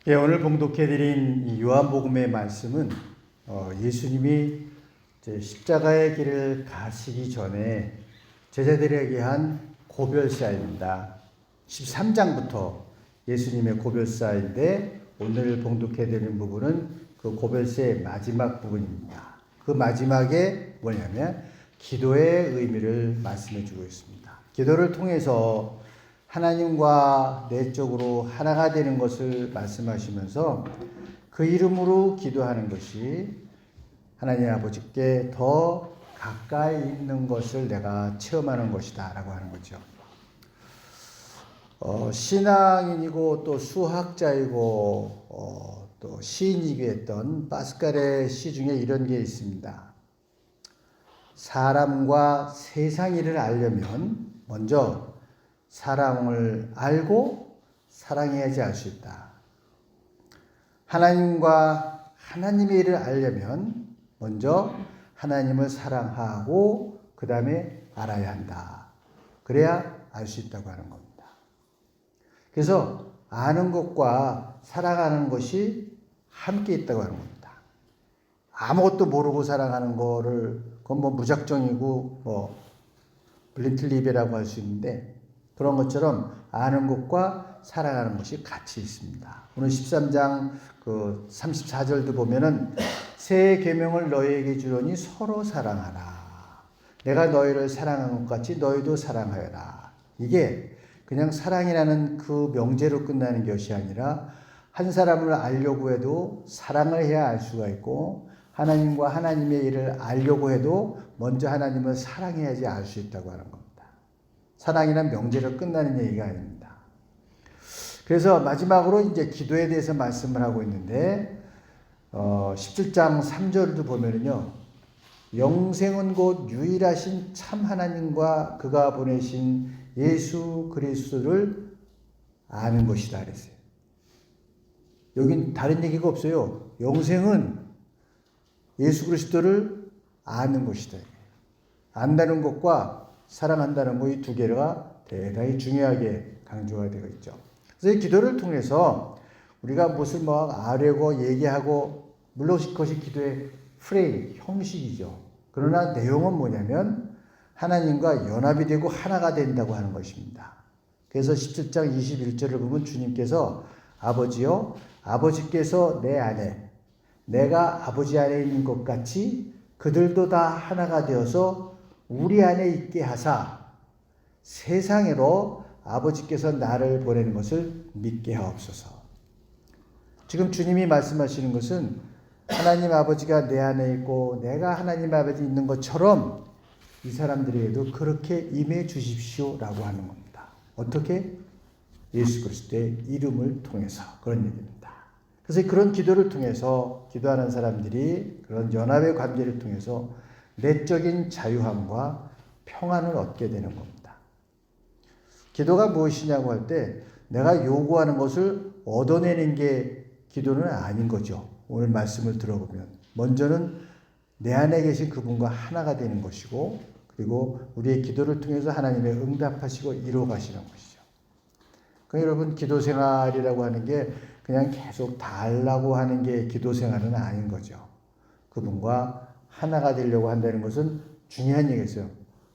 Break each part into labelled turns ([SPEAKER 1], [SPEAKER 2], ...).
[SPEAKER 1] 예, 오늘 봉독해드린 이 요한복음의 말씀은 예수님이 이제 십자가의 길을 가시기 전에 제자들에게 한 고별사입니다. 13장부터 예수님의 고별사인데 오늘 봉독해드리는 부분은 그 고별사의 마지막 부분입니다. 그 마지막에 뭐냐면 기도의 의미를 말씀해 주고 있습니다. 기도를 통해서 하나님과 내적으로 하나가 되는 것을 말씀하시면서 그 이름으로 기도하는 것이 하나님 아버지께 더 가까이 있는 것을 내가 체험하는 것이다 라고 하는 거죠. 신앙인이고 또 수학자이고 또 시인이기도 했던 파스칼의 시 중에 이런 게 있습니다. 사람과 세상 일을 알려면 먼저 사랑을 알고 사랑해야지 알 수 있다. 하나님과 하나님의 일을 알려면 먼저 하나님을 사랑하고 그 다음에 알아야 한다. 그래야 알 수 있다고 하는 겁니다. 그래서 아는 것과 사랑하는 것이 함께 있다고 하는 겁니다. 아무것도 모르고 사랑하는 거를 그건 뭐 무작정이고 뭐 블린틀리베라고 할 수 있는데 그런 것처럼 아는 것과 사랑하는 것이 같이 있습니다. 오늘 13장 그 34절도 보면은 새 계명을 너희에게 주노니 서로 사랑하라. 내가 너희를 사랑한 것 같이 너희도 사랑하여라. 이게 그냥 사랑이라는 그 명제로 끝나는 것이 아니라 한 사람을 알려고 해도 사랑을 해야 알 수가 있고 하나님과 하나님의 일을 알려고 해도 먼저 하나님을 사랑해야지 알 수 있다고 하는 겁니다. 사랑이란 명제로 끝나는 얘기가 아닙니다. 그래서 마지막으로 이제 기도에 대해서 말씀을 하고 있는데 17장 3절도 보면은요. 영생은 곧 유일하신 참 하나님과 그가 보내신 예수 그리스도를 아는 것이다 그랬어요. 여긴 다른 얘기가 없어요. 영생은 예수 그리스도를 아는 것이다. 안다는 것과 사랑한다는 것 이 두 개가 대단히 중요하게 강조가 되어 있죠. 그래서 이 기도를 통해서 우리가 무엇을 뭐 아뢰고 얘기하고 물론 그것이 기도의 프레임, 형식이죠. 그러나 내용은 뭐냐면 하나님과 연합이 되고 하나가 된다고 하는 것입니다. 그래서 17장 21절을 보면 주님께서 아버지요, 아버지께서 내 안에 내가 아버지 안에 있는 것 같이 그들도 다 하나가 되어서 우리 안에 있게 하사 세상으로 아버지께서 나를 보내는 것을 믿게 하옵소서. 지금 주님이 말씀하시는 것은 하나님 아버지가 내 안에 있고 내가 하나님 아버지 있는 것처럼 이 사람들에게도 그렇게 임해 주십시오라고 하는 겁니다. 어떻게? 예수 그리스도의 이름을 통해서 그런 얘기입니다. 그래서 그런 기도를 통해서 기도하는 사람들이 그런 연합의 관계를 통해서 내적인 자유함과 평안을 얻게 되는 겁니다. 기도가 무엇이냐고 할 때 내가 요구하는 것을 얻어내는 게 기도는 아닌 거죠. 오늘 말씀을 들어보면 먼저는 내 안에 계신 그분과 하나가 되는 것이고 그리고 우리의 기도를 통해서 하나님의 응답하시고 이루어 가시는 것이죠. 그러니까 여러분 기도 생활이라고 하는 게 그냥 계속 달라고 하는 게 기도 생활은 아닌 거죠. 그분과 하나가 되려고 한다는 것은 중요한 얘기겠어요.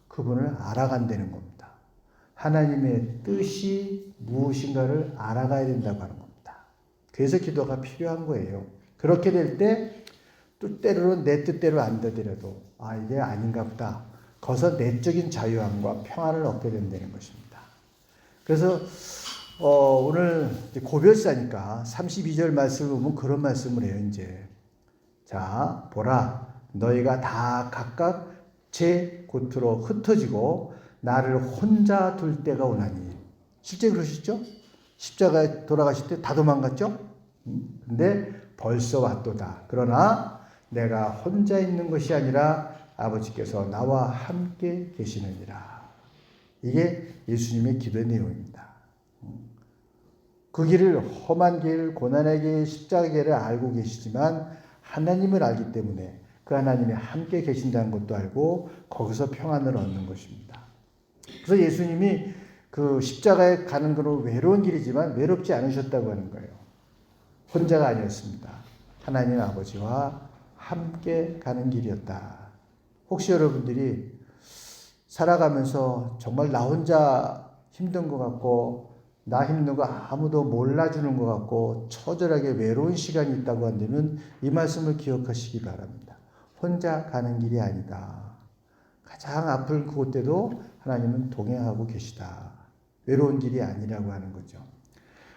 [SPEAKER 1] 그분을 알아간다는 겁니다. 하나님의 뜻이 무엇인가를 알아가야 된다고 하는 겁니다. 그래서 기도가 필요한 거예요. 그렇게 될 때 때로는 내 뜻대로 안 되더라도 이게 아닌가 보다. 거기서 내적인 자유함과 평안을 얻게 된다는 것입니다. 그래서 오늘 고별사니까 32절 말씀을 보면 그런 말씀을 해요. 이제 자 보라 너희가 다 각각 제 곳으로 흩어지고 나를 혼자 둘 때가 오나니. 실제 그러시죠? 십자가에 돌아가실 때 다 도망갔죠? 근데 벌써 왔도다. 그러나 내가 혼자 있는 것이 아니라 아버지께서 나와 함께 계시느니라. 이게 예수님의 기도의 내용입니다. 그 길을 험한 길, 고난의 길, 십자가의 길을 알고 계시지만 하나님을 알기 때문에 그 하나님이 함께 계신다는 것도 알고 거기서 평안을 얻는 것입니다. 그래서 예수님이 그 십자가에 가는 그런 외로운 길이지만 외롭지 않으셨다고 하는 거예요. 혼자가 아니었습니다. 하나님 아버지와 함께 가는 길이었다. 혹시 여러분들이 살아가면서 정말 나 혼자 힘든 것 같고 나 힘든 거 아무도 몰라주는 것 같고 처절하게 외로운 시간이 있다고 한다면 이 말씀을 기억하시기 바랍니다. 혼자 가는 길이 아니다. 가장 아플 그곳에도 하나님은 동행하고 계시다. 외로운 길이 아니라고 하는 거죠.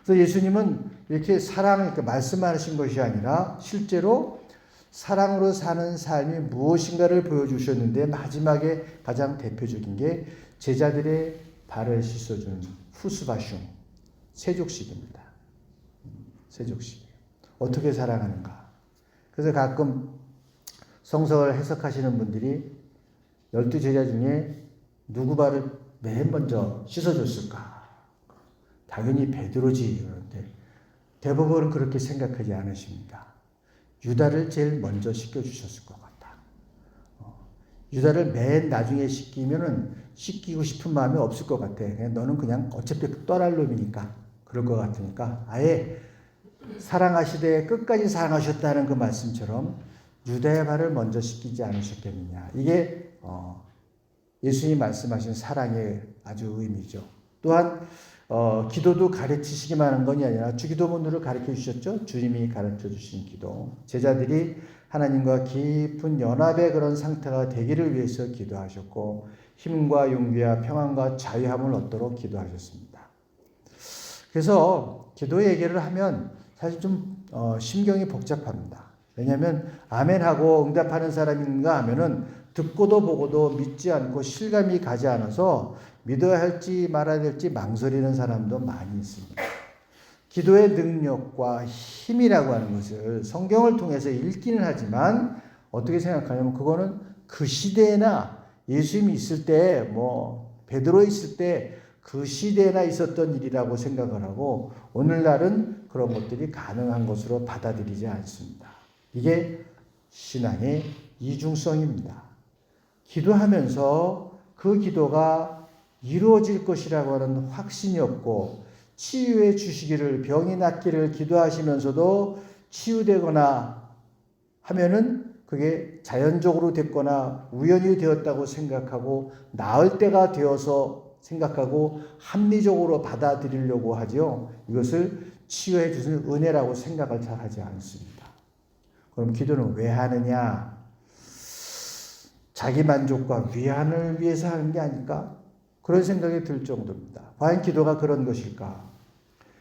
[SPEAKER 1] 그래서 예수님은 이렇게 이렇게 말씀하신 것이 아니라 실제로 사랑으로 사는 삶이 무엇인가를 보여주셨는데 마지막에 가장 대표적인 게 제자들의 발을 씻어주는 후스바숑, 세족식입니다. 세족식. 어떻게 사랑하는가. 그래서 가끔 성서를 해석하시는 분들이 12제자 중에 누구 발을 맨 먼저 씻어줬을까? 당연히 베드로지. 그런데 대부분은 그렇게 생각하지 않으십니다. 유다를 제일 먼저 씻겨주셨을 것 같다. 유다를 맨 나중에 씻기고 싶은 마음이 없을 것 같아. 너는 그냥 어차피 떠날 놈이니까 그럴 것 같으니까 아예 사랑하시되 끝까지 사랑하셨다는 그 말씀처럼 유다의 발을 먼저 씻기지 않으셨겠느냐. 이게 예수님이 말씀하신 사랑의 아주 의미죠. 또한 기도도 가르치시기만 한 것이 아니라 주기도문으로 가르쳐 주셨죠. 주님이 가르쳐 주신 기도. 제자들이 하나님과 깊은 연합의 그런 상태가 되기를 위해서 기도하셨고 힘과 용기와 평안과 자유함을 얻도록 기도하셨습니다. 그래서 기도 얘기를 하면 사실 좀 심경이 복잡합니다. 왜냐하면 아멘하고 응답하는 사람인가 하면은 듣고도 보고도 믿지 않고 실감이 가지 않아서 믿어야 할지 말아야 될지 망설이는 사람도 많이 있습니다. 기도의 능력과 힘이라고 하는 것을 성경을 통해서 읽기는 하지만 어떻게 생각하냐면 그거는 그 시대나 예수님이 있을 때 베드로 있을 때 그 시대나 있었던 일이라고 생각을 하고 오늘날은 그런 것들이 가능한 것으로 받아들이지 않습니다. 이게 신앙의 이중성입니다. 기도하면서 그 기도가 이루어질 것이라고 하는 확신이 없고 치유해 주시기를 병이 낫기를 기도하시면서도 치유되거나 하면은 그게 자연적으로 됐거나 우연히 되었다고 생각하고 나을 때가 되어서 생각하고 합리적으로 받아들이려고 하죠. 이것을 치유해 주시는 은혜라고 생각을 잘 하지 않습니다. 그럼 기도는 왜 하느냐? 자기 만족과 위안을 위해서 하는 게 아닐까? 그런 생각이 들 정도입니다. 과연 기도가 그런 것일까?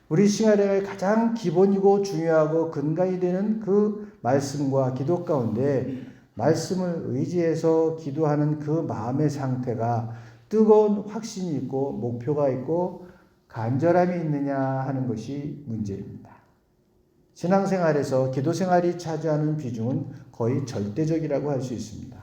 [SPEAKER 1] 우리 생활의 가장 기본이고 중요하고 근간이 되는 그 말씀과 기도 가운데 말씀을 의지해서 기도하는 그 마음의 상태가 뜨거운 확신이 있고 목표가 있고 간절함이 있느냐 하는 것이 문제입니다. 신앙생활에서 기도생활이 차지하는 비중은 거의 절대적이라고 할 수 있습니다.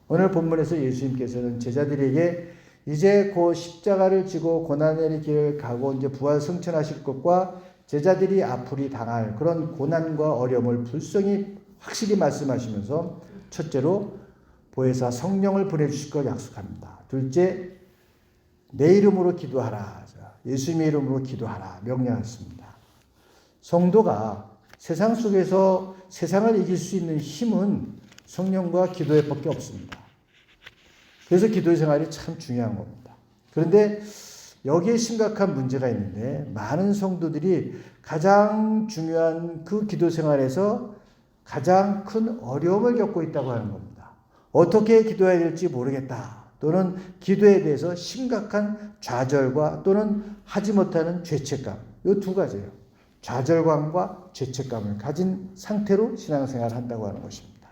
[SPEAKER 1] 오늘 본문에서 예수님께서는 제자들에게 이제 곧 십자가를 지고 고난의 길을 가고 이제 부활 승천하실 것과 제자들이 앞으로 당할 그런 고난과 어려움을 불성히 확실히 말씀하시면서 첫째로 보혜사 성령을 보내주실 걸 약속합니다. 둘째, 내 이름으로 기도하라. 예수님의 이름으로 기도하라. 명령했습니다. 성도가 세상 속에서 세상을 이길 수 있는 힘은 성령과 기도에 밖에 없습니다. 그래서 기도 생활이 참 중요한 겁니다. 그런데 여기에 심각한 문제가 있는데 많은 성도들이 가장 중요한 그 기도 생활에서 가장 큰 어려움을 겪고 있다고 하는 겁니다. 어떻게 기도해야 될지 모르겠다. 또는 기도에 대해서 심각한 좌절과 또는 하지 못하는 죄책감. 이 두 가지예요. 좌절감과 죄책감을 가진 상태로 신앙생활을 한다고 하는 것입니다.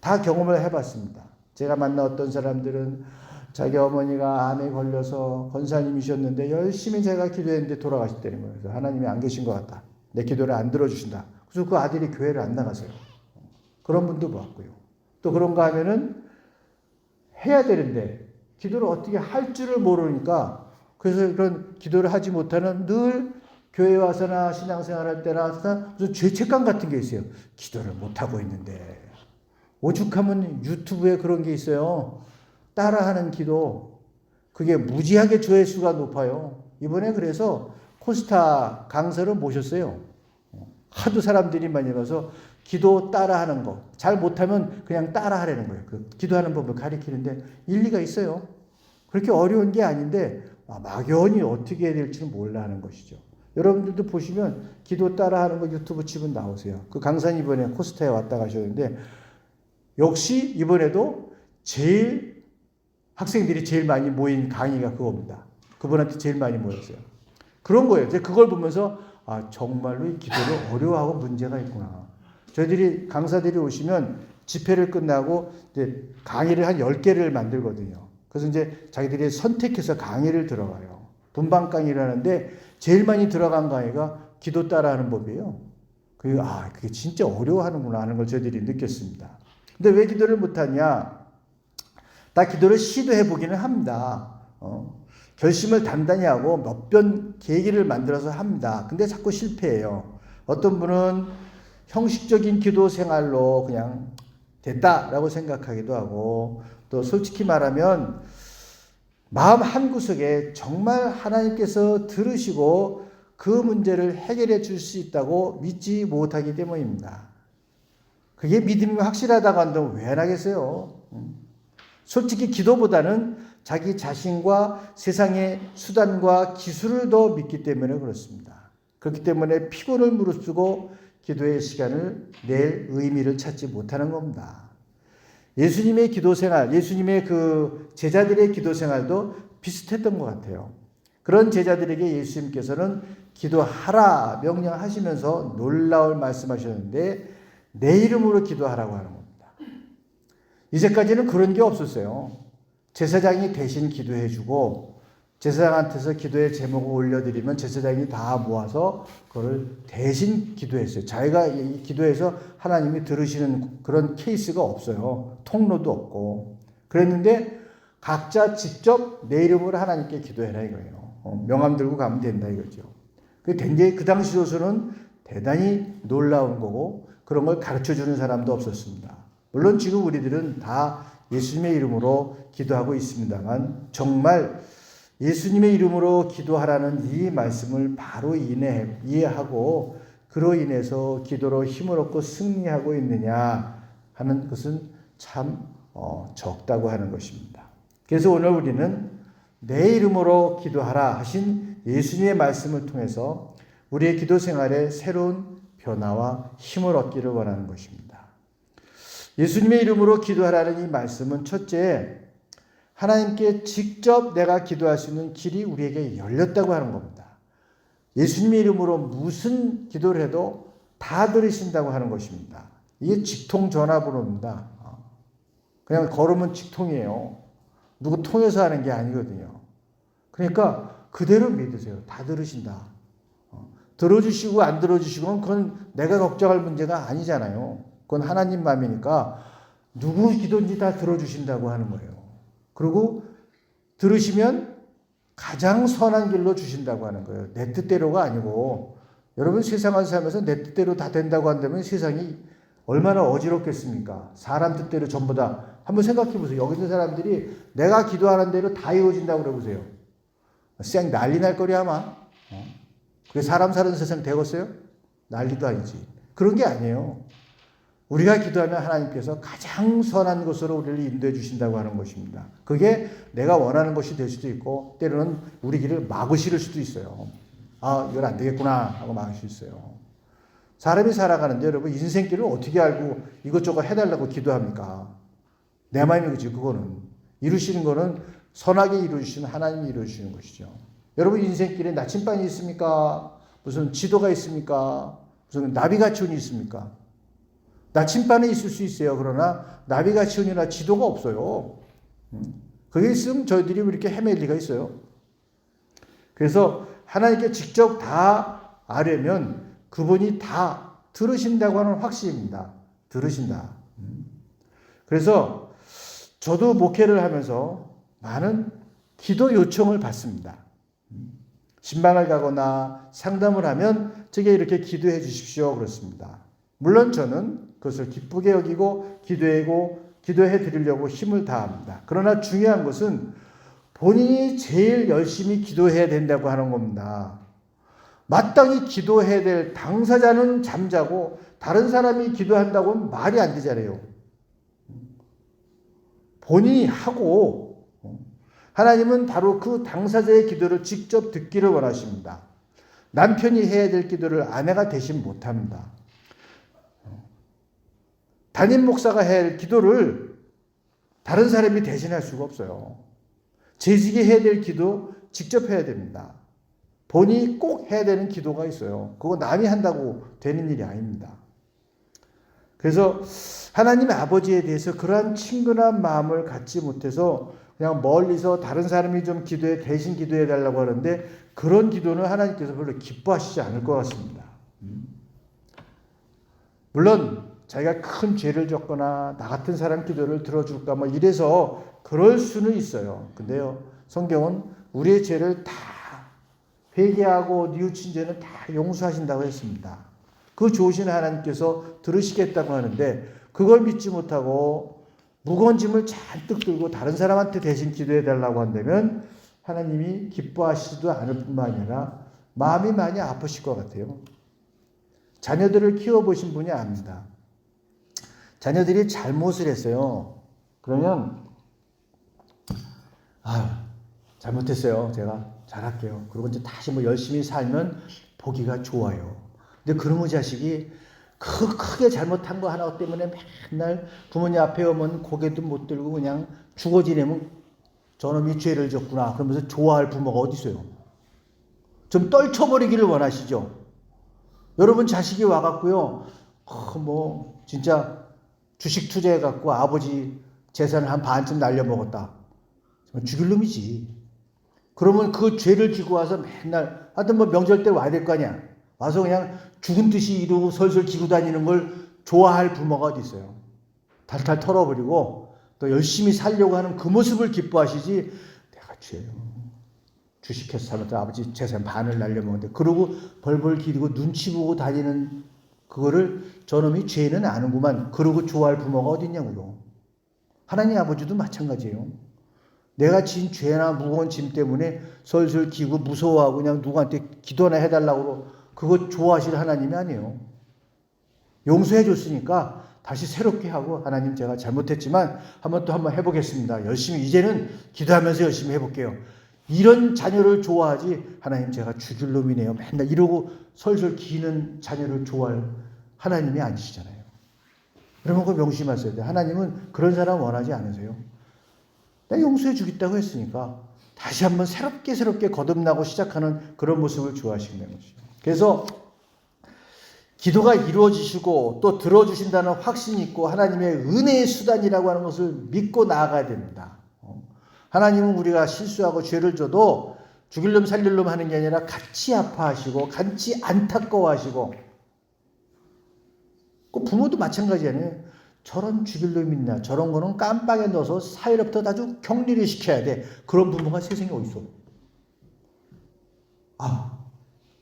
[SPEAKER 1] 다 경험을 해봤습니다. 제가 만난 어떤 사람들은 자기 어머니가 암에 걸려서 권사님이셨는데 열심히 제가 기도했는데 돌아가셨다는 거예요. 그래서 하나님이 안 계신 것 같다. 내 기도를 안 들어주신다. 그래서 그 아들이 교회를 안 나가세요. 그런 분도 봤고요. 또 그런가 하면은 해야 되는데 기도를 어떻게 할 줄을 모르니까 그래서 그런 기도를 하지 못하는 늘 교회 와서나 신앙생활 할 때나 무슨 죄책감 같은 게 있어요. 기도를 못하고 있는데. 오죽하면 유튜브에 그런 게 있어요. 따라하는 기도. 그게 무지하게 조회수가 높아요. 이번에 그래서 코스타 강사를 모셨어요. 하도 사람들이 많이 봐서 기도 따라하는 거. 잘 못하면 그냥 따라하라는 거예요. 그 기도하는 법을 가리키는데 일리가 있어요. 그렇게 어려운 게 아닌데 막연히 어떻게 해야 될지는 몰라 하는 것이죠. 여러분들도 보시면 기도 따라하는 거 유튜브 치면 나오세요. 그 강사님 이번에 코스타에 왔다 가셨는데 역시 이번에도 제일 학생들이 제일 많이 모인 강의가 그겁니다. 그분한테 제일 많이 모였어요. 그런 거예요. 그걸 보면서 정말로 이 기도를 어려워하고 문제가 있구나. 저희들이 강사들이 오시면 집회를 끝나고 이제 강의를 한 10개를 만들거든요. 그래서 이제 자기들이 선택해서 강의를 들어가요. 분방 강의를 하는데 제일 많이 들어간 강의가 기도 따라하는 법이에요. 그게 진짜 어려워하는구나 하는 걸 저희들이 느꼈습니다. 근데 왜 기도를 못하냐? 다 기도를 시도해 보기는 합니다. 결심을 단단히 하고 몇 번 계기를 만들어서 합니다. 근데 자꾸 실패해요. 어떤 분은 형식적인 기도 생활로 그냥 됐다라고 생각하기도 하고 또 솔직히 말하면 마음 한구석에 정말 하나님께서 들으시고 그 문제를 해결해 줄 수 있다고 믿지 못하기 때문입니다. 그게 믿음이 확실하다고 한다면 왜 안 하겠어요? 솔직히 기도보다는 자기 자신과 세상의 수단과 기술을 더 믿기 때문에 그렇습니다. 그렇기 때문에 피곤을 무릅쓰고 기도의 시간을 낼 의미를 찾지 못하는 겁니다. 예수님의 기도 생활, 예수님의 그 제자들의 기도 생활도 비슷했던 것 같아요. 그런 제자들에게 예수님께서는 기도하라 명령하시면서 놀라울 말씀하셨는데 내 이름으로 기도하라고 하는 겁니다. 이제까지는 그런 게 없었어요. 제사장이 대신 기도해주고 제사장한테서 기도의 제목을 올려드리면 제사장이 다 모아서 그걸 대신 기도했어요. 자기가 기도해서 하나님이 들으시는 그런 케이스가 없어요. 통로도 없고. 그랬는데 각자 직접 내 이름으로 하나님께 기도해라 이거예요. 명함 들고 가면 된다 이거죠. 그 당시로서는 대단히 놀라운 거고 그런 걸 가르쳐주는 사람도 없었습니다. 물론 지금 우리들은 다 예수님의 이름으로 기도하고 있습니다만 정말 예수님의 이름으로 기도하라는 이 말씀을 바로 이해하고 그로 인해서 기도로 힘을 얻고 승리하고 있느냐 하는 것은 참 적다고 하는 것입니다. 그래서 오늘 우리는 내 이름으로 기도하라 하신 예수님의 말씀을 통해서 우리의 기도 생활에 새로운 변화와 힘을 얻기를 원하는 것입니다. 예수님의 이름으로 기도하라는 이 말씀은 첫째, 하나님께 직접 내가 기도할 수 있는 길이 우리에게 열렸다고 하는 겁니다. 예수님의 이름으로 무슨 기도를 해도 다 들으신다고 하는 것입니다. 이게 직통 전화번호입니다. 그냥 걸으면 직통이에요. 누구 통해서 하는 게 아니거든요. 그러니까 그대로 믿으세요. 다 들으신다. 들어주시고 안 들어주시고 그건 내가 걱정할 문제가 아니잖아요. 그건 하나님 마음이니까 누구 기도인지 다 들어주신다고 하는 거예요. 그리고 들으시면 가장 선한 길로 주신다고 하는 거예요. 내 뜻대로가 아니고 여러분 세상을 살면서 내 뜻대로 다 된다고 한다면 세상이 얼마나 어지럽겠습니까? 사람 뜻대로 전부 다. 한번 생각해 보세요. 여기 있는 사람들이 내가 기도하는 대로 다 이루어진다고 그래 보세요. 쌩 난리 날 거리 아마. 그게 사람 사는 세상 되겠어요? 난리도 아니지. 그런 게 아니에요. 우리가 기도하면 하나님께서 가장 선한 것으로 우리를 인도해 주신다고 하는 것입니다. 그게 내가 원하는 것이 될 수도 있고 때로는 우리 길을 막으실 수도 있어요. 이건 안 되겠구나 하고 막으실 수 있어요. 사람이 살아가는데 여러분 인생길을 어떻게 알고 이것저것 해달라고 기도합니까? 내 마음이 그지 그거는. 이루시는 거는 선하게 이루시는 하나님이 이루시는 것이죠. 여러분 인생길에 나침반이 있습니까? 무슨 지도가 있습니까? 무슨 나비가치온이 있습니까? 나침반은 있을 수 있어요. 그러나 나비가치온이나 지도가 없어요. 그게 있으면 저희들이 왜 이렇게 헤맬 리가 있어요. 그래서 하나님께 직접 다 아려면 그분이 다 들으신다고 하는 확신입니다. 들으신다. 그래서 저도 목회를 하면서 많은 기도 요청을 받습니다. 신방을 가거나 상담을 하면 제게 이렇게 기도해 주십시오 그렇습니다. 물론 저는 그것을 기쁘게 여기고 기도해 드리려고 힘을 다합니다. 그러나 중요한 것은 본인이 제일 열심히 기도해야 된다고 하는 겁니다. 마땅히 기도해야 될 당사자는 잠자고 다른 사람이 기도한다고 하면 말이 안 되잖아요. 본인이 하고 하나님은 바로 그 당사자의 기도를 직접 듣기를 원하십니다. 남편이 해야 될 기도를 아내가 대신 못합니다. 담임 목사가 해야 할 기도를 다른 사람이 대신할 수가 없어요. 재직이 해야 될 기도 직접 해야 됩니다. 본인이 꼭 해야 되는 기도가 있어요. 그거 남이 한다고 되는 일이 아닙니다. 그래서 하나님 아버지에 대해서 그러한 친근한 마음을 갖지 못해서 그냥 멀리서 다른 사람이 좀 대신 기도해 달라고 하는데 그런 기도는 하나님께서 별로 기뻐하시지 않을 것 같습니다. 물론 자기가 큰 죄를 졌거나 나 같은 사람 기도를 들어줄까 뭐 이래서 그럴 수는 있어요. 근데요, 성경은 우리의 죄를 다 회개하고 뉘우친 죄는 다 용서하신다고 했습니다. 그 좋으신 하나님께서 들으시겠다고 하는데 그걸 믿지 못하고 무거운 짐을 잔뜩 들고 다른 사람한테 대신 기도해 달라고 한다면 하나님이 기뻐하시지도 않을 뿐만 아니라 마음이 많이 아프실 것 같아요. 자녀들을 키워보신 분이 압니다. 자녀들이 잘못을 했어요. 그러면 잘못했어요. 제가 잘할게요. 그리고 이제 다시 열심히 살면 보기가 좋아요. 근데 그놈의 자식이 크게 잘못한 거 하나 때문에 맨날 부모님 앞에 오면 고개도 못 들고 그냥 죽어 지내면 저놈이 죄를 졌구나 그러면서 좋아할 부모가 어디 있어요? 좀 떨쳐버리기를 원하시죠? 여러분 자식이 와갖고요, 진짜 주식 투자해갖고 아버지 재산을 한 반쯤 날려먹었다. 죽일 놈이지. 그러면 그 죄를 지고 와서 맨날 하여튼 명절 때 와야 될 거 아니야. 와서 그냥 죽은 듯이 이러고 설설 기고 다니는 걸 좋아할 부모가 어디 있어요. 탈탈 털어버리고 또 열심히 살려고 하는 그 모습을 기뻐하시지. 내가 주식해서 살면서 아버지 재산 반을 날려먹는데 그러고 벌벌 기르고 눈치 보고 다니는 그거를 저놈이 죄는 아는구만. 그러고 좋아할 부모가 어디 있냐고요. 하나님 아버지도 마찬가지예요. 내가 진 죄나 무거운 짐 때문에 설설 기고 무서워하고 그냥 누구한테 기도나 해달라고 그거 좋아하실 하나님이 아니에요. 용서해 줬으니까 다시 새롭게 하고 하나님 제가 잘못했지만 한번 해보겠습니다. 열심히 이제는 기도하면서 열심히 해볼게요. 이런 자녀를 좋아하지 하나님 제가 죽일 놈이네요. 맨날 이러고 설설 기는 자녀를 좋아할 하나님이 아니시잖아요. 여러분 그거 명심하셔야 돼요. 하나님은 그런 사람 원하지 않으세요. 내가 용서해 주겠다고 했으니까 다시 한번 새롭게 거듭나고 시작하는 그런 모습을 좋아하시는 것이죠. 그래서 기도가 이루어지시고 또 들어주신다는 확신이 있고 하나님의 은혜의 수단이라고 하는 것을 믿고 나아가야 됩니다. 하나님은 우리가 실수하고 죄를 져도 죽일 놈 살릴 놈 하는 게 아니라 같이 아파하시고 같이 안타까워하시고 그 부모도 마찬가지잖아요. 저런 죽일 놈이 있나 저런 거는 깜빡에 넣어서 사회로부터 아주 격리를 시켜야 돼. 그런 부모가 세상에 어디 있어.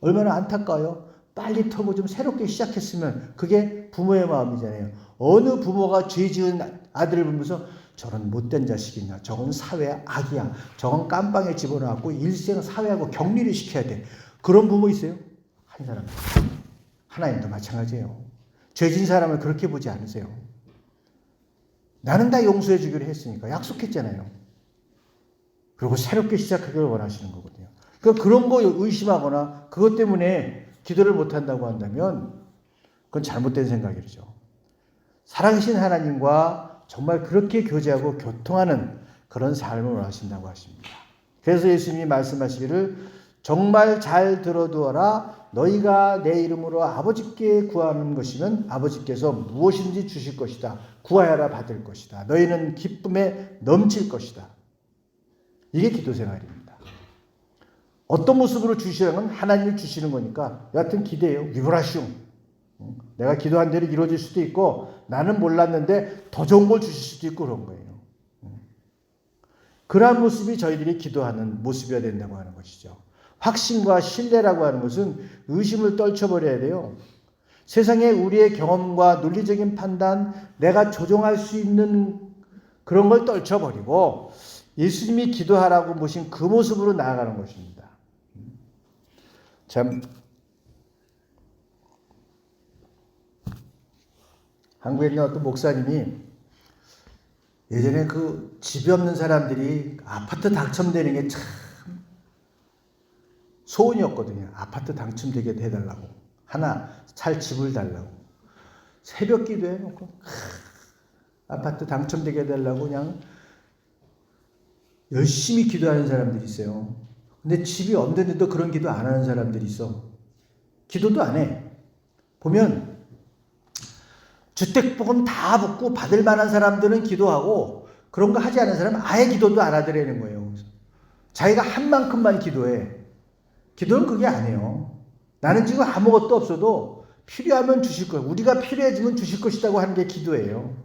[SPEAKER 1] 얼마나 안타까워요. 빨리 터고 좀 새롭게 시작했으면 그게 부모의 마음이잖아요. 어느 부모가 죄 지은 아들을 보면서 저런 못된 자식이 있나 저건 사회의 악이야. 저건 깜빵에 집어넣고 일생 사회하고 격리를 시켜야 돼. 그런 부모 있어요? 한 사람. 하나님도 마찬가지예요. 죄진 사람을 그렇게 보지 않으세요. 나는 다 용서해 주기로 했으니까 약속했잖아요. 그리고 새롭게 시작하기를 원하시는 거거든요. 그러니까 그런 거 의심하거나 그것 때문에 기도를 못한다고 한다면 그건 잘못된 생각이죠. 살아계신 하나님과 정말 그렇게 교제하고 교통하는 그런 삶을 원하신다고 하십니다. 그래서 예수님이 말씀하시기를 정말 잘 들어두어라. 너희가 내 이름으로 아버지께 구하는 것이면 아버지께서 무엇인지 주실 것이다. 구하여라 받을 것이다. 너희는 기쁨에 넘칠 것이다. 이게 기도 생활입니다. 어떤 모습으로 주시는 건 하나님이 주시는 거니까 여하튼 기대해요. 위브라슝. 내가 기도한 대로 이루어질 수도 있고 나는 몰랐는데 더 좋은 걸 주실 수도 있고 그런 거예요. 그러한 모습이 저희들이 기도하는 모습이어야 된다고 하는 것이죠. 확신과 신뢰라고 하는 것은 의심을 떨쳐버려야 돼요. 세상에 우리의 경험과 논리적인 판단, 내가 조종할 수 있는 그런 걸 떨쳐버리고 예수님이 기도하라고 모신 그 모습으로 나아가는 것입니다. 참 한국에 있는 어떤 목사님이 예전에 그 집이 없는 사람들이 아파트 당첨되는 게 참 소원이었거든요. 아파트 당첨되게 해달라고. 하나 살 집을 달라고. 새벽 기도해놓고 아파트 당첨되게 해달라고 그냥 열심히 기도하는 사람들이 있어요. 근데 집이 없는데도 그런 기도 안 하는 사람들이 있어. 기도도 안 해. 보면 주택복음 다 붙고 받을 만한 사람들은 기도하고 그런 거 하지 않은 사람은 아예 기도도 안 하더라는 거예요. 자기가 한 만큼만 기도해. 기도는 그게 아니에요. 나는 지금 아무것도 없어도 필요하면 주실 거예요. 우리가 필요해지면 주실 것이라고 하는 게 기도예요.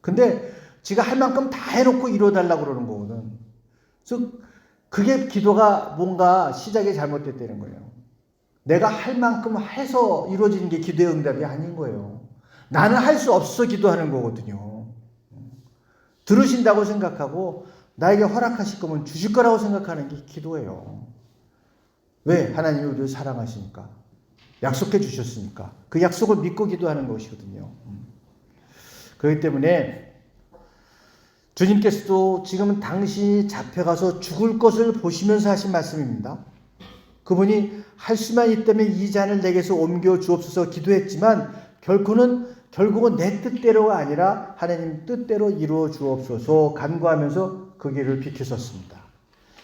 [SPEAKER 1] 근데 지가 할 만큼 다 해놓고 이루어달라고 그러는 거거든. 그래서 그게 기도가 뭔가 시작이 잘못됐다는 거예요. 내가 할 만큼 해서 이루어지는 게 기도의 응답이 아닌 거예요. 나는 할 수 없어 기도하는 거거든요. 들으신다고 생각하고 나에게 허락하실 거면 주실 거라고 생각하는 게 기도예요. 왜? 하나님이 우리를 사랑하시니까. 약속해 주셨으니까. 그 약속을 믿고 기도하는 것이거든요. 그렇기 때문에 주님께서도 지금은 당신이 잡혀가서 죽을 것을 보시면서 하신 말씀입니다. 그분이 할 수만 있다면 이 잔을 내게서 옮겨 주옵소서 기도했지만 결국은 내 뜻대로가 아니라 하나님 뜻대로 이루어 주옵소서 간구하면서 그 길을 비켜섰습니다.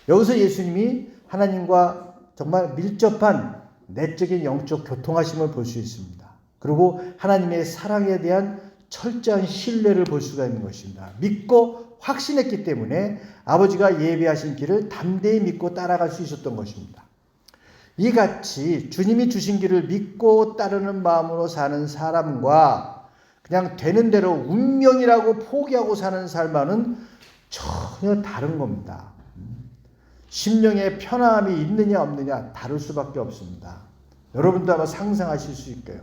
[SPEAKER 1] 여기서 예수님이 하나님과 정말 밀접한 내적인 영적 교통하심을 볼 수 있습니다. 그리고 하나님의 사랑에 대한 철저한 신뢰를 볼 수가 있는 것입니다. 믿고 확신했기 때문에 아버지가 예비하신 길을 담대히 믿고 따라갈 수 있었던 것입니다. 이같이 주님이 주신 길을 믿고 따르는 마음으로 사는 사람과 그냥 되는 대로 운명이라고 포기하고 사는 삶과는 전혀 다른 겁니다. 심령의 편안함이 있느냐 없느냐 다를 수밖에 없습니다. 여러분도 아마 상상하실 수 있고요.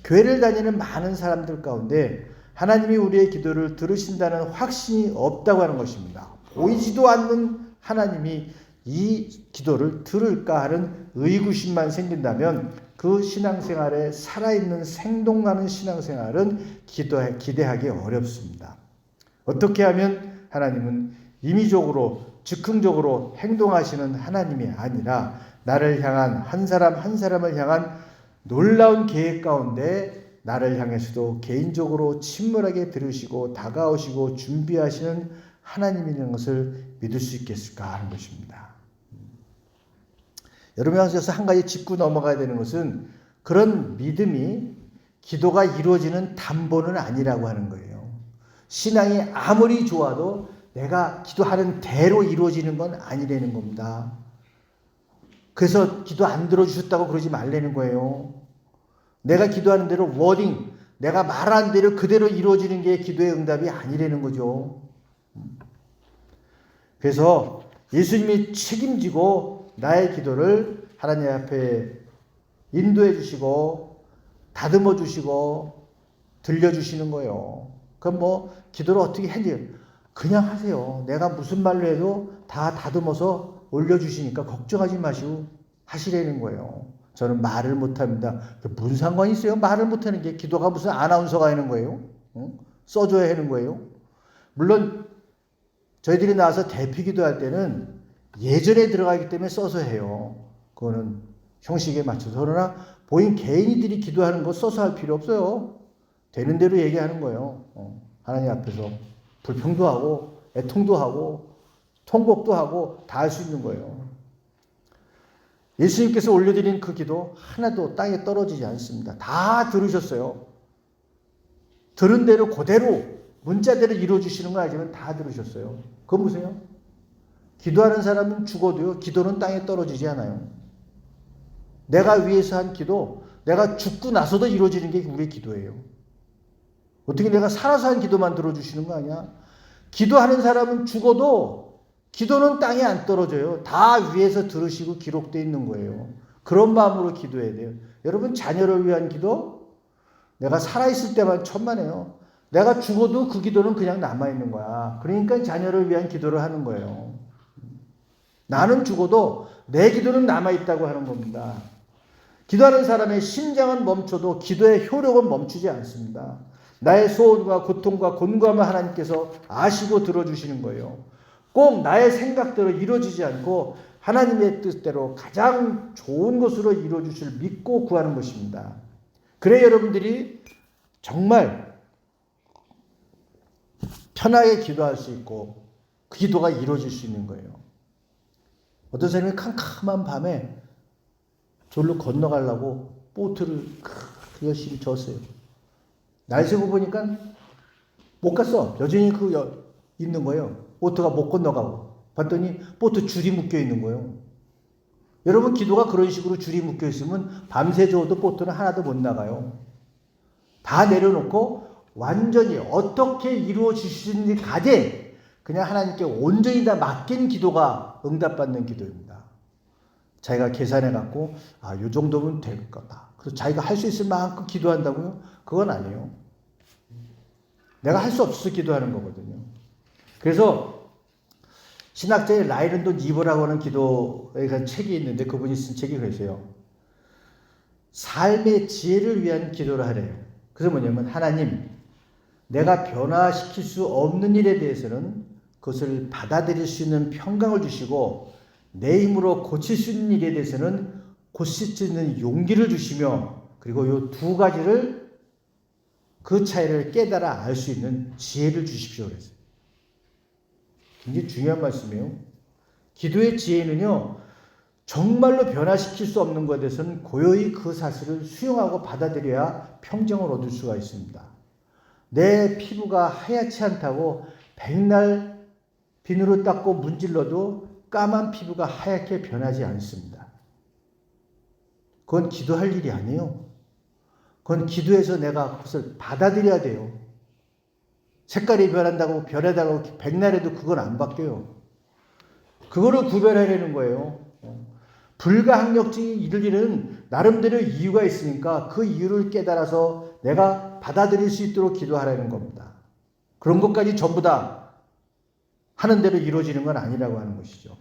[SPEAKER 1] 교회를 다니는 많은 사람들 가운데 하나님이 우리의 기도를 들으신다는 확신이 없다고 하는 것입니다. 보이지도 않는 하나님이 이 기도를 들을까 하는 의구심만 생긴다면 그 신앙생활에 살아있는 생동하는 신앙생활은 기대하기 어렵습니다. 어떻게 하면 하나님은 임의적으로 즉흥적으로 행동하시는 하나님이 아니라 나를 향한 한 사람 한 사람을 향한 놀라운 계획 가운데 나를 향해서도 개인적으로 친밀하게 들으시고 다가오시고 준비하시는 하나님이라는 것을 믿을 수 있겠을까 하는 것입니다. 여러분께서 한 가지 짚고 넘어가야 되는 것은 그런 믿음이 기도가 이루어지는 담보는 아니라고 하는 거예요. 신앙이 아무리 좋아도 내가 기도하는 대로 이루어지는 건 아니라는 겁니다. 그래서 기도 안 들어주셨다고 그러지 말라는 거예요. 내가 기도하는 대로 워딩, 내가 말하는 대로 그대로 이루어지는 게 기도의 응답이 아니라는 거죠. 그래서 예수님이 책임지고 나의 기도를 하나님 앞에 인도해 주시고 다듬어 주시고 들려주시는 거예요. 그럼 기도를 어떻게 해야 그냥 하세요. 내가 무슨 말로 해도 다 다듬어서 올려주시니까 걱정하지 마시고 하시라는 거예요. 저는 말을 못합니다. 무슨 상관이 있어요? 말을 못하는 게 기도가 무슨 아나운서가 하는 거예요? 써줘야 하는 거예요? 물론 저희들이 나와서 대피 기도할 때는 예전에 들어가기 때문에 써서 해요. 그거는 형식에 맞춰서. 그러나 보인 개인이들이 기도하는 거 써서 할 필요 없어요. 되는 대로 얘기하는 거예요. 하나님 앞에서 불평도 하고 애통도 하고 통곡도 하고 다 할 수 있는 거예요. 예수님께서 올려드린 그 기도 하나도 땅에 떨어지지 않습니다. 다 들으셨어요. 들은 대로 그대로 문자대로 이루어주시는 거 알지만 다 들으셨어요. 그거 보세요. 기도하는 사람은 죽어도요. 기도는 땅에 떨어지지 않아요. 내가 위해서 한 기도, 내가 죽고 나서도 이루어지는 게 우리의 기도예요. 어떻게 내가 살아서 한 기도만 들어주시는 거 아니야? 기도하는 사람은 죽어도 기도는 땅에 안 떨어져요. 다 위에서 들으시고 기록되어 있는 거예요. 그런 마음으로 기도해야 돼요. 여러분 자녀를 위한 기도? 내가 살아있을 때만 천만에요. 내가 죽어도 그 기도는 그냥 남아있는 거야. 그러니까 자녀를 위한 기도를 하는 거예요. 나는 죽어도 내 기도는 남아있다고 하는 겁니다. 기도하는 사람의 심장은 멈춰도 기도의 효력은 멈추지 않습니다. 나의 소원과 고통과 곤고함을 하나님께서 아시고 들어주시는 거예요. 꼭 나의 생각대로 이루어지지 않고 하나님의 뜻대로 가장 좋은 것으로 이루어주실 믿고 구하는 것입니다. 그래 여러분들이 정말 편하게 기도할 수 있고 그 기도가 이루어질 수 있는 거예요. 어떤 사람이 캄캄한 밤에 절로 건너가려고 보트를 열심히 졌어요. 날씨고 보니까 못 갔어. 여전히 있는 거예요. 보트가 못 건너가고. 봤더니 보트 줄이 묶여 있는 거예요. 여러분 기도가 그런 식으로 줄이 묶여 있으면 밤새 저어도 보트는 하나도 못 나가요. 다 내려놓고 완전히 어떻게 이루어지시는지 가되 그냥 하나님께 온전히 다 맡긴 기도가 응답받는 기도입니다. 자기가 계산해 갖고 이 정도면 될 거다. 그래서 자기가 할 수 있을 만큼 기도한다고요? 그건 아니에요. 내가 할 수 없어서 기도하는 거거든요. 그래서 신학자의 라이런도 니버라고 하는 기도에 관한 책이 있는데 그분이 쓴 책이 그랬어요. 삶의 지혜를 위한 기도를 하래요. 그래서 뭐냐면 하나님, 내가 변화시킬 수 없는 일에 대해서는 그것을 받아들일 수 있는 평강을 주시고 내 힘으로 고칠 수 있는 일에 대해서는 고칠 수 있는 용기를 주시며 그리고 이 두 가지를 그 차이를 깨달아 알 수 있는 지혜를 주십시오. 그랬어요. 굉장히 중요한 말씀이에요. 기도의 지혜는요, 정말로 변화시킬 수 없는 것에 대해서는 고요히 그 사실을 수용하고 받아들여야 평정을 얻을 수가 있습니다. 내 피부가 하얗지 않다고 백날 비누로 닦고 문질러도 까만 피부가 하얗게 변하지 않습니다. 그건 기도할 일이 아니에요. 그건 기도해서 내가 그것을 받아들여야 돼요. 색깔이 변한다고 변해달라고 백날 해도 그건 안 바뀌어요. 그거를 구별하려는 거예요. 불가항력적인 일은 나름대로 이유가 있으니까 그 이유를 깨달아서 내가 받아들일 수 있도록 기도하라는 겁니다. 그런 것까지 전부 다 하는 대로 이루어지는 건 아니라고 하는 것이죠.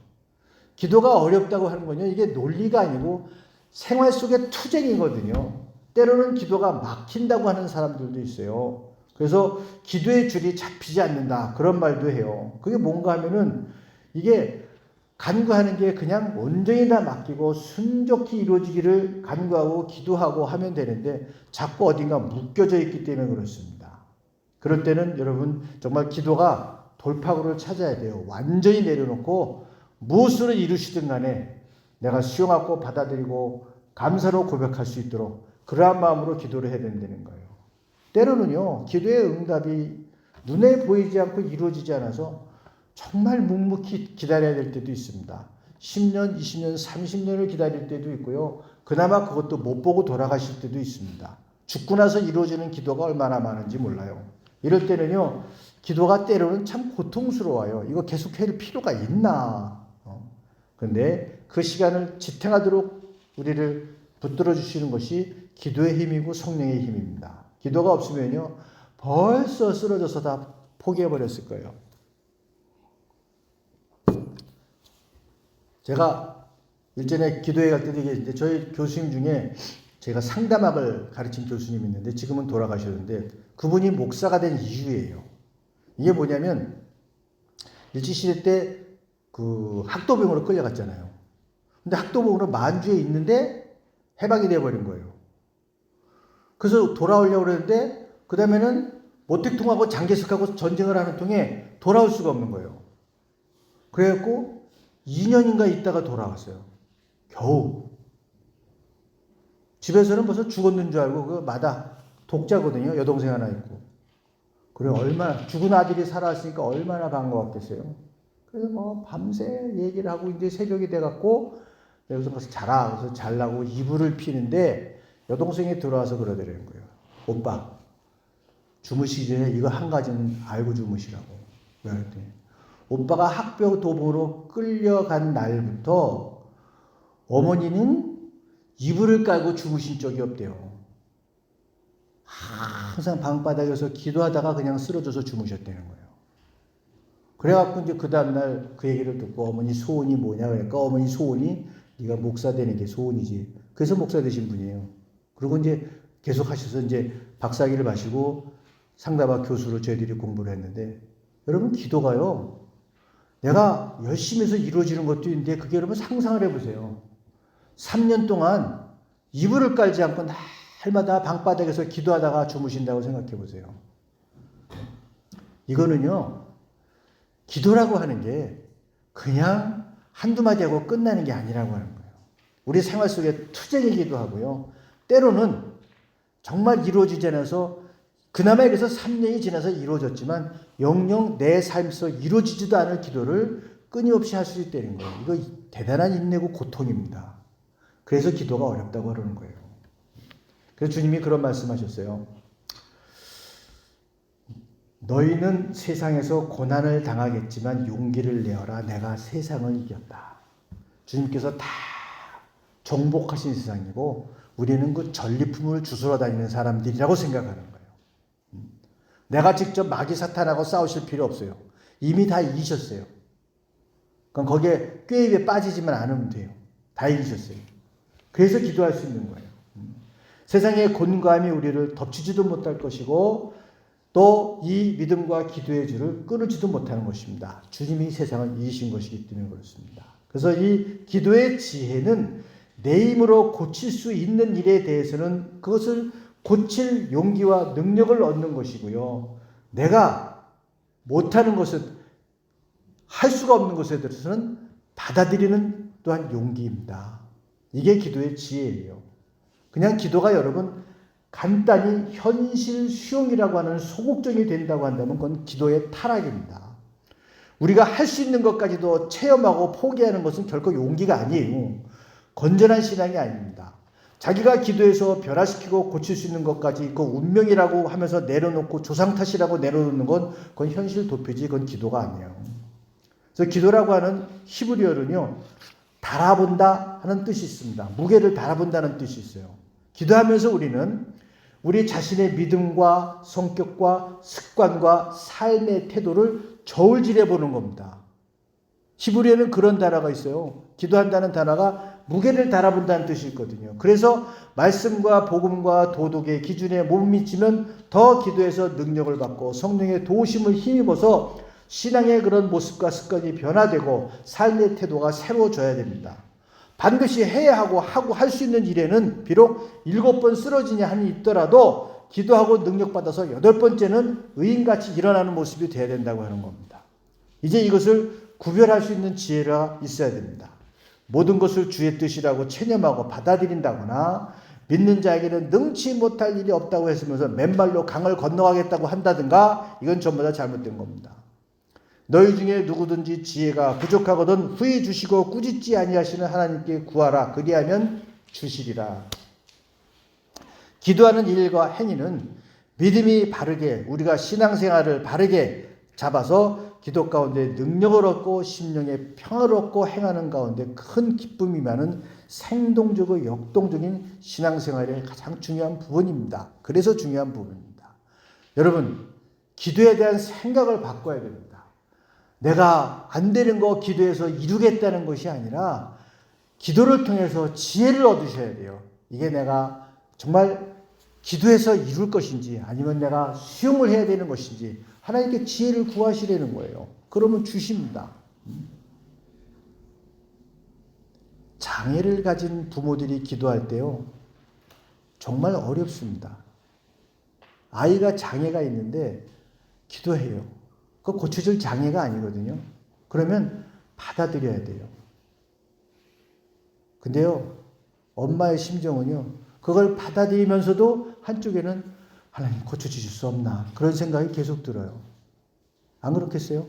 [SPEAKER 1] 기도가 어렵다고 하는 건요, 이게 논리가 아니고 생활 속의 투쟁이거든요. 때로는 기도가 막힌다고 하는 사람들도 있어요. 그래서 기도의 줄이 잡히지 않는다 그런 말도 해요. 그게 뭔가 하면은 이게 간구하는 게 그냥 온전히 다 맡기고 순종히 이루어지기를 간구하고 기도하고 하면 되는데 자꾸 어딘가 묶여져 있기 때문에 그렇습니다. 그럴 때는 여러분 정말 기도가 돌파구를 찾아야 돼요. 완전히 내려놓고 무엇으로 이루시든 간에 내가 수용하고 받아들이고 감사로 고백할 수 있도록 그러한 마음으로 기도를 해야 된다는 거예요. 때로는요, 기도의 응답이 눈에 보이지 않고 이루어지지 않아서 정말 묵묵히 기다려야 될 때도 있습니다. 10년, 20년, 30년을 기다릴 때도 있고요. 그나마 그것도 못 보고 돌아가실 때도 있습니다. 죽고 나서 이루어지는 기도가 얼마나 많은지 몰라요. 이럴 때는요, 기도가 때로는 참 고통스러워요. 이거 계속 해야 할 필요가 있나. 그런데 그 시간을 지탱하도록 우리를 붙들어 주시는 것이 기도의 힘이고 성령의 힘입니다. 기도가 없으면요, 벌써 쓰러져서 다 포기해버렸을 거예요. 제가 일전에 기도회 갈 때도 얘기했는데 저희 교수님 중에 제가 상담학을 가르친 교수님이 있는데 지금은 돌아가셨는데 그분이 목사가 된 이유예요. 이게 뭐냐면 일제시대 때 그 학도병으로 끌려갔잖아요. 근데 학도병으로 만주에 있는데 해방이 돼버린 거예요. 그래서 돌아오려고 그랬는데 그 다음에는 모택통하고 장개석하고 전쟁을 하는 통에 돌아올 수가 없는 거예요. 그래갖고 2년인가 있다가 돌아왔어요. 겨우. 집에서는 벌써 죽었는 줄 알고 그 마다 독자거든요. 여동생 하나 있고. 그래 얼마나 죽은 아들이 살아왔으니까 얼마나 반가웠겠어요. 그래서 뭐 밤새 얘기를 하고 이제 새벽이 돼갖고 여기서 가서 자라. 그래서 잘라고 이불을 피는데 여동생이 들어와서 그러더라는 거예요. 오빠 주무시기 전에 이거 한 가지는 알고 주무시라고. 왜 그랬더니 오빠가 학교 도보로 끌려간 날부터 어머니는 이불을 깔고 주무신 적이 없대요. 항상 방바닥에서 기도하다가 그냥 쓰러져서 주무셨다는 거예요. 그래갖고 이제 그 다음날 그 얘기를 듣고 어머니 소원이 뭐냐 그러니까 어머니 소원이 네가 목사 되는 게 소원이지 그래서 목사 되신 분이에요. 그리고 이제 계속 하셔서 이제 박사학위를 마시고 상담학 교수로 저희들이 공부를 했는데, 여러분 기도가요, 내가 열심히 해서 이루어지는 것도 있는데 그게 여러분 상상을 해보세요. 3년 동안 이불을 깔지 않고 날마다 방바닥에서 기도하다가 주무신다고 생각해 보세요. 이거는요, 기도라고 하는 게 그냥 한두 마디 하고 끝나는 게 아니라고 하는 거예요. 우리 생활 속에 투쟁이기도 하고요. 때로는 정말 이루어지지 않아서 그나마 그래서 3년이 지나서 이루어졌지만 영영 내 삶에서 이루어지지도 않을 기도를 끊임없이 할 수 있다는 거예요. 이거 대단한 인내고 고통입니다. 그래서 기도가 어렵다고 그러는 거예요. 그래서 주님이 그런 말씀하셨어요. 너희는 세상에서 고난을 당하겠지만 용기를 내어라. 내가 세상을 이겼다. 주님께서 다 정복하신 세상이고 우리는 그 전리품을 주스러 다니는 사람들이라고 생각하는 거예요. 내가 직접 마귀 사탄하고 싸우실 필요 없어요. 이미 다 이기셨어요. 그럼 거기에 꾀입에 빠지지만 않으면 돼요. 다 이기셨어요. 그래서 기도할 수 있는 거예요. 세상의 곤고함이 우리를 덮치지도 못할 것이고 또 이 믿음과 기도의 줄을 끊을지도 못하는 것입니다. 주님이 세상을 이기신 것이기 때문에 그렇습니다. 그래서 이 기도의 지혜는 내 힘으로 고칠 수 있는 일에 대해서는 그것을 고칠 용기와 능력을 얻는 것이고요. 내가 못하는 것을, 할 수가 없는 것에 대해서는 받아들이는 또한 용기입니다. 이게 기도의 지혜예요. 그냥 기도가 여러분 간단히 현실 수용이라고 하는 소극적이 된다고 한다면 그건 기도의 타락입니다. 우리가 할 수 있는 것까지도 체험하고 포기하는 것은 결코 용기가 아니에요. 건전한 신앙이 아닙니다. 자기가 기도해서 변화시키고 고칠 수 있는 것까지 그 운명이라고 하면서 내려놓고 조상 탓이라고 내려놓는 건 그건 현실 도피지, 그건 기도가 아니에요. 그래서 기도라고 하는 히브리어는요, 달아본다 하는 뜻이 있습니다. 무게를 달아본다는 뜻이 있어요. 기도하면서 우리는 우리 자신의 믿음과 성격과 습관과 삶의 태도를 저울질해 보는 겁니다. 히브리어는 그런 단어가 있어요. 기도한다는 단어가 무게를 달아본다는 뜻이 있거든요. 그래서 말씀과 복음과 도덕의 기준에 못 미치면 더 기도해서 능력을 받고 성령의 도우심을 힘입어서 신앙의 그런 모습과 습관이 변화되고 삶의 태도가 새로워져야 됩니다. 반드시 해야 하고 할 수 있는 일에는 비록 7번 쓰러지냐 한이 있더라도 기도하고 능력받아서 8번째는 의인같이 일어나는 모습이 되어야 된다고 하는 겁니다. 이제 이것을 구별할 수 있는 지혜가 있어야 됩니다. 모든 것을 주의 뜻이라고 체념하고 받아들인다거나 믿는 자에게는 능치 못할 일이 없다고 했으면서 맨발로 강을 건너가겠다고 한다든가 이건 전부 다 잘못된 겁니다. 너희 중에 누구든지 지혜가 부족하거든 후히 주시고 꾸짖지 아니하시는 하나님께 구하라. 그리하면 주시리라. 기도하는 일과 행위는 믿음이 바르게 우리가 신앙생활을 바르게 잡아서 기도 가운데 능력을 얻고 심령의 평화를 얻고 행하는 가운데 큰 기쁨이 많은 생동적이고 역동적인 신앙생활의 가장 중요한 부분입니다. 그래서 중요한 부분입니다. 여러분, 기도에 대한 생각을 바꿔야 됩니다. 내가 안 되는 거 기도해서 이루겠다는 것이 아니라 기도를 통해서 지혜를 얻으셔야 돼요. 이게 내가 정말 기도해서 이룰 것인지 아니면 내가 수용을 해야 되는 것인지 하나님께 지혜를 구하시려는 거예요. 그러면 주십니다. 장애를 가진 부모들이 기도할 때요, 정말 어렵습니다. 아이가 장애가 있는데 기도해요. 그거 고쳐질 장애가 아니거든요. 그러면 받아들여야 돼요. 근데요, 엄마의 심정은요, 그걸 받아들이면서도 한쪽에는 하나님 고쳐주실 수 없나 그런 생각이 계속 들어요. 안 그렇겠어요?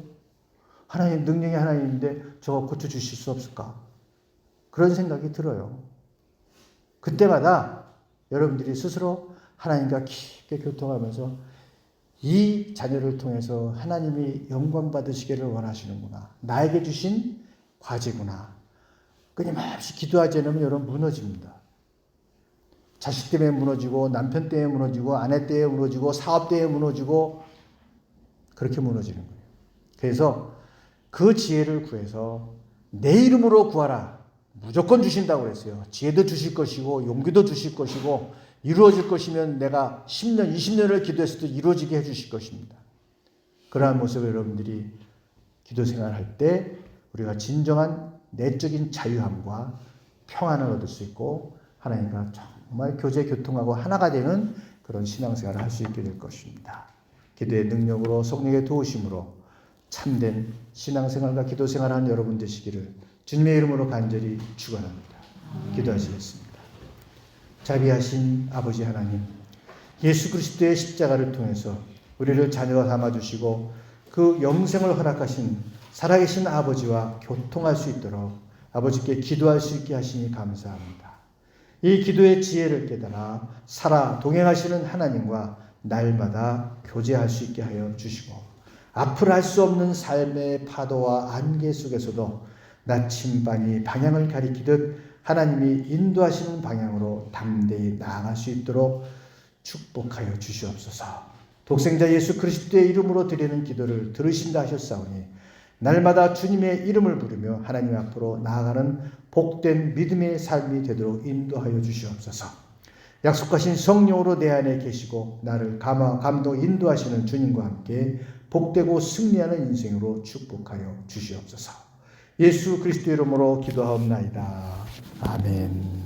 [SPEAKER 1] 하나님 능력이 하나님인데 저거 고쳐주실 수 없을까? 그런 생각이 들어요. 그때마다 여러분들이 스스로 하나님과 깊게 교통하면서 이 자녀를 통해서 하나님이 영광 받으시기를 원하시는구나. 나에게 주신 과제구나. 끊임없이 기도하지 않으면 여러분 무너집니다. 자식 때문에 무너지고 남편 때문에 무너지고 아내 때문에 무너지고 사업 때문에 무너지고 그렇게 무너지는 거예요. 그래서 그 지혜를 구해서 내 이름으로 구하라. 무조건 주신다고 그랬어요. 지혜도 주실 것이고 용기도 주실 것이고 이루어질 것이면 내가 10년, 20년을 기도했어도 이루어지게 해주실 것입니다. 그러한 모습을 여러분들이 기도 생활할 때 우리가 진정한 내적인 자유함과 평안을 얻을 수 있고 하나님과 정말 교제 교통하고 하나가 되는 그런 신앙생활을 할 수 있게 될 것입니다. 기도의 능력으로 성령의 도우심으로 참된 신앙생활과 기도생활하는 여러분 되시기를 주님의 이름으로 간절히 축원합니다. 기도하시겠습니다. 자비하신 아버지 하나님, 예수 그리스도의 십자가를 통해서 우리를 자녀가 삼아주시고 그 영생을 허락하신 살아계신 아버지와 교통할 수 있도록 아버지께 기도할 수 있게 하시니 감사합니다. 이 기도의 지혜를 깨달아 살아 동행하시는 하나님과 날마다 교제할 수 있게 하여 주시고 앞을 알 수 없는 삶의 파도와 안개 속에서도 나침반이 방향을 가리키듯 하나님이 인도하시는 방향으로 담대히 나아갈 수 있도록 축복하여 주시옵소서. 독생자 예수 그리스도의 이름으로 드리는 기도를 들으신다 하셨사오니 날마다 주님의 이름을 부르며 하나님 앞으로 나아가는 복된 믿음의 삶이 되도록 인도하여 주시옵소서. 약속하신 성령으로 내 안에 계시고 나를 감동 인도하시는 주님과 함께 복되고 승리하는 인생으로 축복하여 주시옵소서. 예수 그리스도 이름으로 기도하옵나이다. 아멘.